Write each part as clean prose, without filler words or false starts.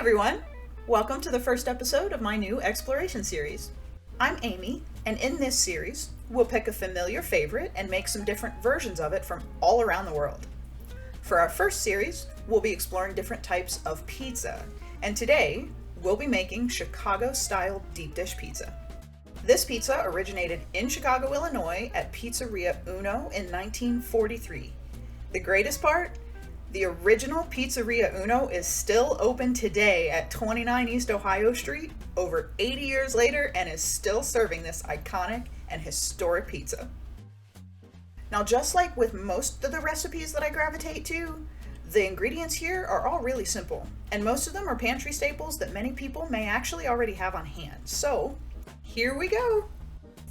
everyone! Welcome to the first episode of my new exploration series. I'm Amy, and in this series, we'll pick a familiar favorite and make some different versions of it from all around the world. For our first series, we'll be exploring different types of pizza, and today, we'll be making Chicago-style deep dish pizza. This pizza originated in Chicago, Illinois at Pizzeria Uno in 1943. The greatest part? The original Pizzeria Uno is still open today at 29 East Ohio Street, over 80 years later, and is still serving this iconic and historic pizza. Now, just like with most of the recipes that I gravitate to, the ingredients here are all really simple, and most of them are pantry staples that many people may actually already have on hand. So, here we go!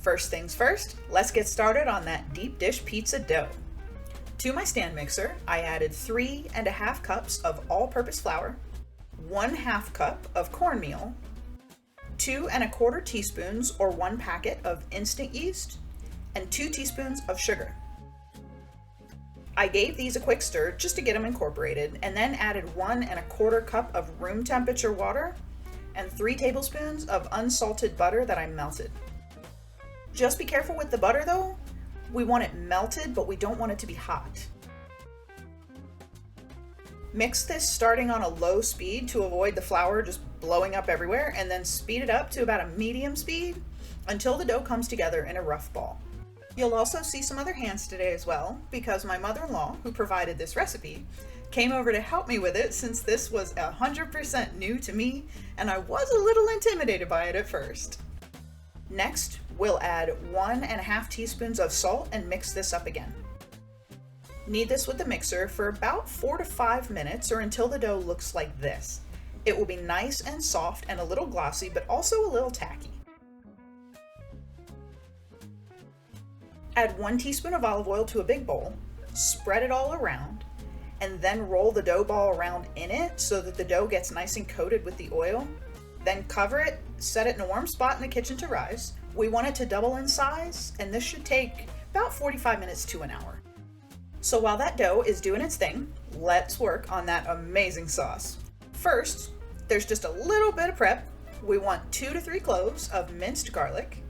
First things first, let's get started on that deep dish pizza dough. To my stand mixer, I added 3½ cups of all-purpose flour, 1/2 cup of cornmeal, 2¼ teaspoons or 1 packet of instant yeast, and 2 teaspoons of sugar. I gave these a quick stir just to get them incorporated, and then added 1¼ cup of room temperature water and 3 tablespoons of unsalted butter that I melted. Just be careful with the butter though. We want it melted, but we don't want it to be hot. Mix this starting on a low speed to avoid the flour just blowing up everywhere, and then speed it up to about a medium speed until the dough comes together in a rough ball. You'll also see some other hands today as well, because my mother-in-law, who provided this recipe, came over to help me with it since this was 100% new to me, and I was a little intimidated by it at first. Next, we'll add 1½ teaspoons of salt and mix this up again. Knead this with the mixer for about 4 to 5 minutes or until the dough looks like this. It will be nice and soft and a little glossy, but also a little tacky. Add 1 teaspoon of olive oil to a big bowl, spread it all around, and then roll the dough ball around in it so that the dough gets nice and coated with the oil. Then cover it, set it in a warm spot in the kitchen to rise. We want it to double in size, and this should take about 45 minutes to an hour. So while that dough is doing its thing, let's work on that amazing sauce. First, there's just a little bit of prep. We want 2 to 3 cloves of minced garlic.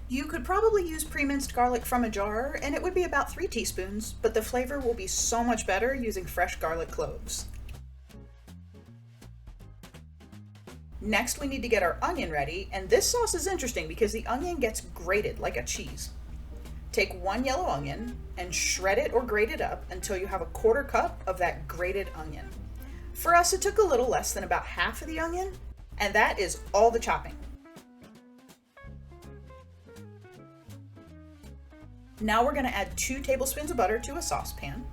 You could probably use pre-minced garlic from a jar, and it would be about 3 teaspoons, but the flavor will be so much better using fresh garlic cloves. Next, we need to get our onion ready, and this sauce is interesting because the onion gets grated like a cheese. Take 1 yellow onion and shred it or grate it up until you have a 1/4 cup of that grated onion. For us, it took a little less than about half of the onion, and that is all the chopping. Now we're going to add 2 tablespoons of butter to a saucepan.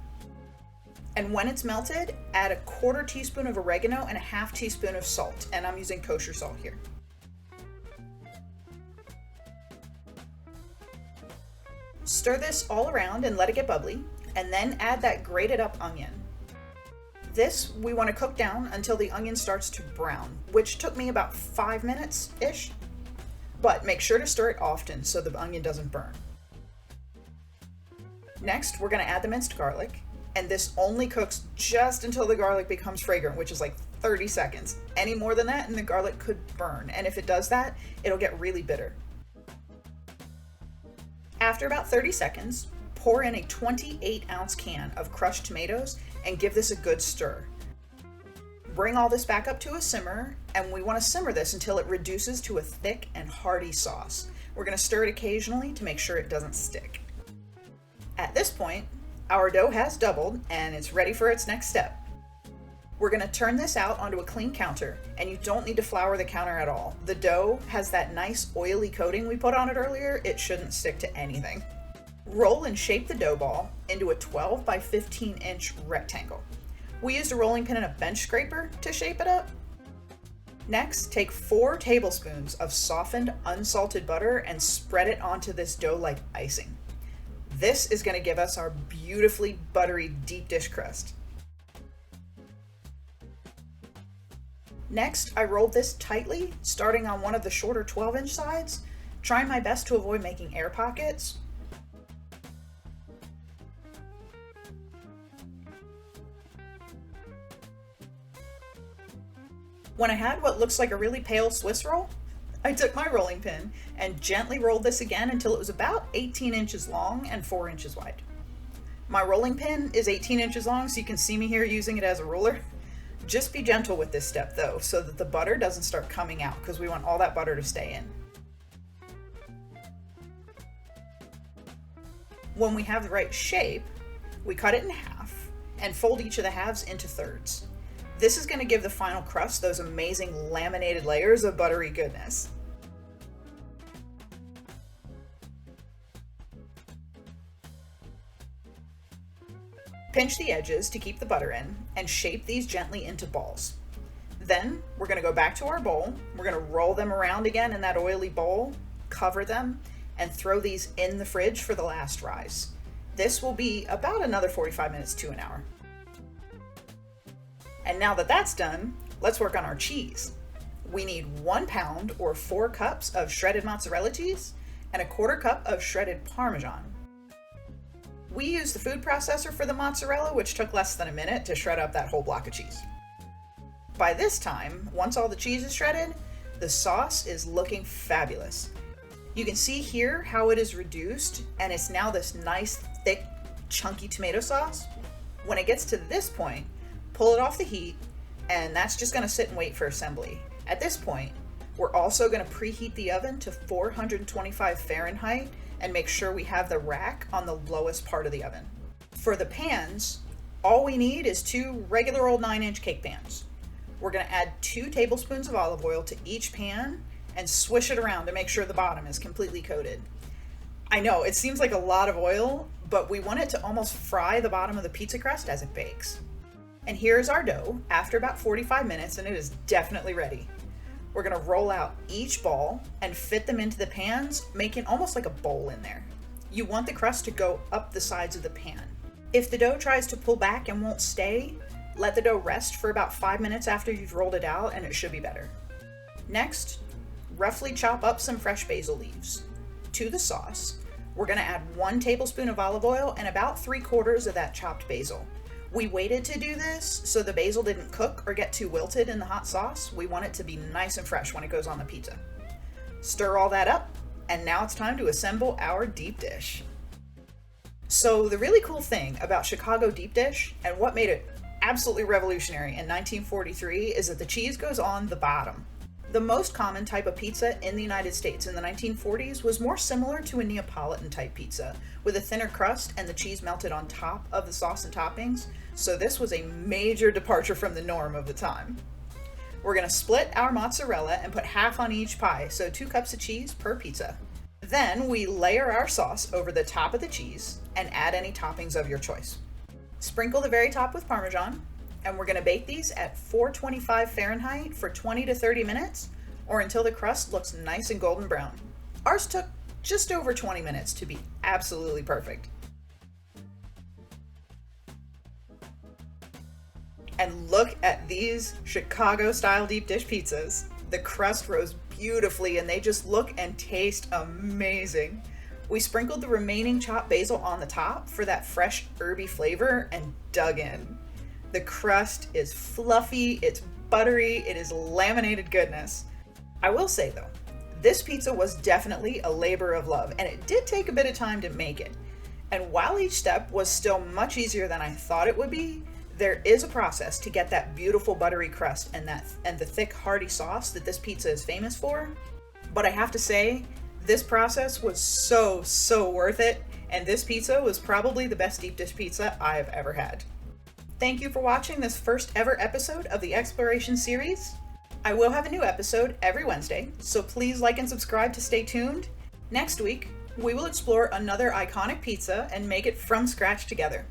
And when it's melted, add a 1/4 teaspoon of oregano and a 1/2 teaspoon of salt, and I'm using kosher salt here. Stir this all around and let it get bubbly, and then add that grated up onion. This we want to cook down until the onion starts to brown, which took me about 5 minutes-ish, but make sure to stir it often so the onion doesn't burn. Next, we're going to add the minced garlic. And this only cooks just until the garlic becomes fragrant, which is like 30 seconds. Any more than that and the garlic could burn, and if it does that, it'll get really bitter. After about 30 seconds, pour in a 28-ounce can of crushed tomatoes and give this a good stir. Bring all this back up to a simmer, and we want to simmer this until it reduces to a thick and hearty sauce. We're going to stir it occasionally to make sure it doesn't stick. At this point, our dough has doubled and it's ready for its next step. We're going to turn this out onto a clean counter, and you don't need to flour the counter at all. The dough has that nice oily coating we put on it earlier. It shouldn't stick to anything. Roll and shape the dough ball into a 12 by 15 inch rectangle. We used a rolling pin and a bench scraper to shape it up. Next, take 4 tablespoons of softened unsalted butter and spread it onto this dough like icing. This is going to give us our beautifully buttery deep dish crust. Next, I rolled this tightly, starting on one of the shorter 12-inch sides, trying my best to avoid making air pockets. When I had what looks like a really pale Swiss roll, I took my rolling pin and gently rolled this again until it was about 18 inches long and 4 inches wide. My rolling pin is 18 inches long, so you can see me here using it as a ruler. Just be gentle with this step though, so that the butter doesn't start coming out, because we want all that butter to stay in. When we have the right shape, we cut it in half and fold each of the halves into thirds. This is going to give the final crust those amazing laminated layers of buttery goodness. Pinch the edges to keep the butter in and shape these gently into balls. Then we're going to go back to our bowl. We're going to roll them around again in that oily bowl, cover them, and throw these in the fridge for the last rise. This will be about another 45 minutes to an hour. And now that that's done, let's work on our cheese. We need 1 pound or 4 cups of shredded mozzarella cheese and a 1/4 cup of shredded Parmesan. We used the food processor for the mozzarella, which took less than a minute to shred up that whole block of cheese. By this time, once all the cheese is shredded, the sauce is looking fabulous. You can see here how it is reduced, and it's now this nice, thick, chunky tomato sauce. When it gets to this point, pull it off the heat, and that's just going to sit and wait for assembly. At this point, we're also going to preheat the oven to 425 Fahrenheit and make sure we have the rack on the lowest part of the oven. For the pans, all we need is 2 regular old 9-inch cake pans. We're going to add 2 tablespoons of olive oil to each pan and swish it around to make sure the bottom is completely coated. I know it seems like a lot of oil, but we want it to almost fry the bottom of the pizza crust as it bakes. And here's our dough after about 45 minutes, and it is definitely ready. We're going to roll out each ball and fit them into the pans, making almost like a bowl in there. You want the crust to go up the sides of the pan. If the dough tries to pull back and won't stay, let the dough rest for about 5 minutes after you've rolled it out, and it should be better. Next, roughly chop up some fresh basil leaves. To the sauce, we're going to add 1 tablespoon of olive oil and about 3/4 of that chopped basil. We waited to do this so the basil didn't cook or get too wilted in the hot sauce. We want it to be nice and fresh when it goes on the pizza. Stir all that up, and now it's time to assemble our deep dish. So the really cool thing about Chicago deep dish, and what made it absolutely revolutionary in 1943, is that the cheese goes on the bottom. The most common type of pizza in the United States in the 1940s was more similar to a Neapolitan type pizza, with a thinner crust and the cheese melted on top of the sauce and toppings, so this was a major departure from the norm of the time. We're going to split our mozzarella and put half on each pie, so 2 cups of cheese per pizza. Then we layer our sauce over the top of the cheese and add any toppings of your choice. Sprinkle the very top with Parmesan, and we're going to bake these at 425 Fahrenheit for 20 to 30 minutes, or until the crust looks nice and golden brown. Ours took just over 20 minutes to be absolutely perfect. And look at these Chicago style deep dish pizzas. The crust rose beautifully and they just look and taste amazing. We sprinkled the remaining chopped basil on the top for that fresh herby flavor and dug in. The crust is fluffy, it's buttery, it is laminated goodness. I will say though, this pizza was definitely a labor of love, and it did take a bit of time to make it. And while each step was still much easier than I thought it would be, there is a process to get that beautiful buttery crust and the thick hearty sauce that this pizza is famous for. But I have to say, this process was so worth it, and this pizza was probably the best deep dish pizza I've ever had. Thank you for watching this first ever episode of the Exploration series. I will have a new episode every Wednesday, so please like and subscribe to stay tuned. Next week, we will explore another iconic pizza and make it from scratch together.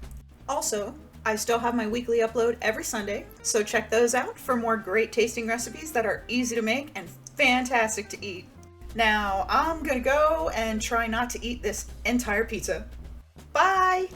Also, I still have my weekly upload every Sunday, so check those out for more great tasting recipes that are easy to make and fantastic to eat. Now, I'm gonna go and try not to eat this entire pizza. Bye!